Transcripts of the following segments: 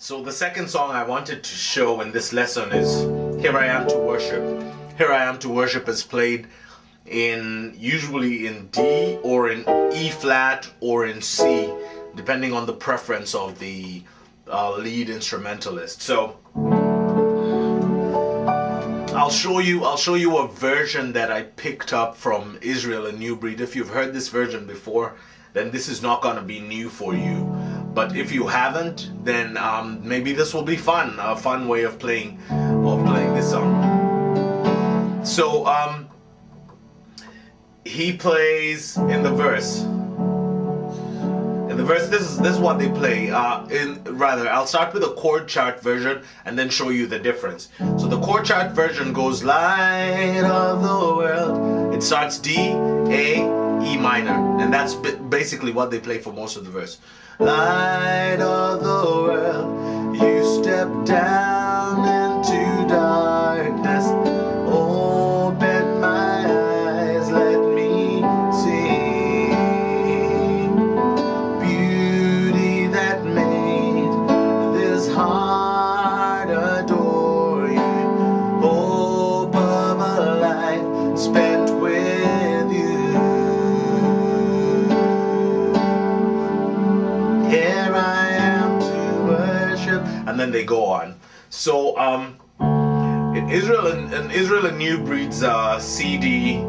So the second song I wanted to show in this lesson is Here I Am to Worship. Here I Am to Worship is played usually in D or in E flat or in C, depending on the preference of the lead instrumentalist. So I'll show you a version that I picked up from Israel, a New Breed. If you've heard this version before, then this is not going to be new for you. But if you haven't, then maybe this will be fun, a fun way of playing this song. So he plays in the verse. In the verse, this is what they play. I'll start with a chord chart version and then show you the difference. So the chord chart version goes light of the world. It starts D, A, E minor, and that's basically what they play for most of the verse. Light of the world, you step down into darkness. Open my eyes, let me see beauty that made this heart adore you. Hope of a life spent with you. Here I am to worship, and then they go on. So in Israel and New Breed's CD,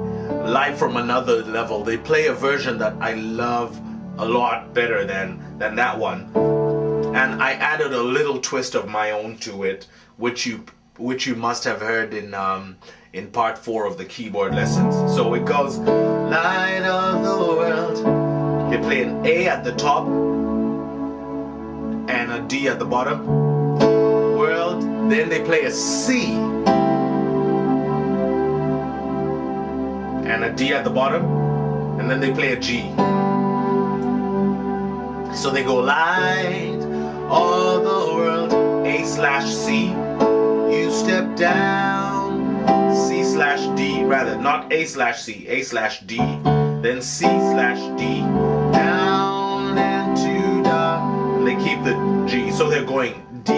Live from Another Level, they play a version that I love a lot better than that one, and I added a little twist of my own to it, which you must have heard in part 4 of the keyboard lessons. So it goes light of the world. They play an A at the top and a D at the bottom. World. Then they play a C and a D at the bottom, and then they play a G. So they go light of the world, A/C. You step down, C/D, rather, not A/C, A/D, then C/D, down into dark, and they keep the G. So they're going D,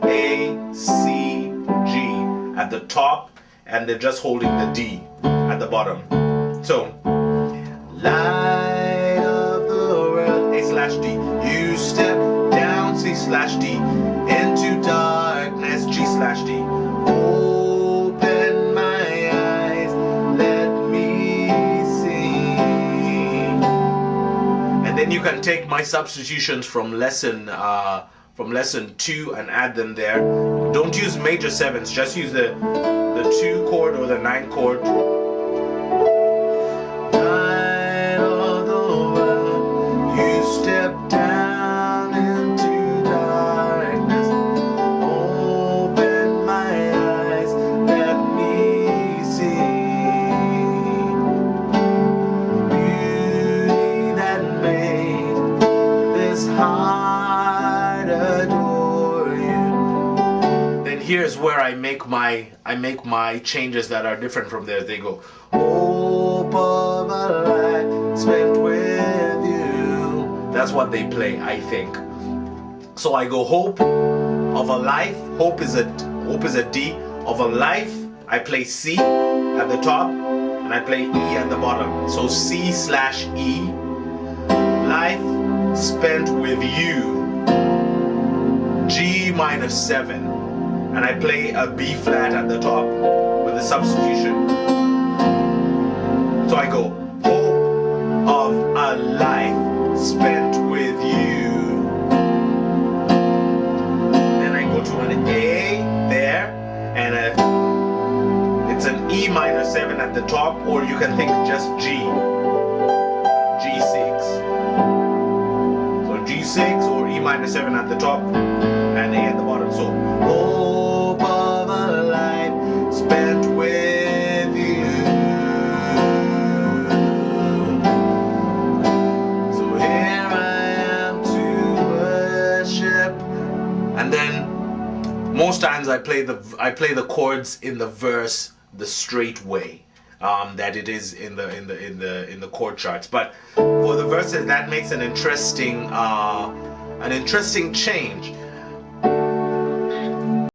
A, C, G at the top, and they're just holding the D at the bottom. So, light of the world, A/D, you step down, C/D, into darkness, G/D. Open my eyes, let me see. And then you can take my substitutions from lesson 2 and add them there. Don't use major 7s, just use the 2 chord or the 9 chord. Light of the world, you step down into darkness. Open my eyes, let me see beauty that made this heart adore you. Then here's where I make my changes that are different from theirs. They go, hope of a life spent with you. That's what they play, I think. So I go hope of a life. Hope is a D. Of a life, I play C at the top and I play E at the bottom. So C/E. Life spent with you, G minor 7, and I play a B flat at the top with a substitution. So I go hope of a life spent with you. Then I go to an A there, and it's an E minor 7 at the top, or you can think just G. G6. G6 or E minor 7 at the top and A at the bottom. So hope of a life spent with you. So here I am to worship. And then most times I play the chords in the verse the straight way. That it is in the chord charts, but for the verses that makes an interesting change,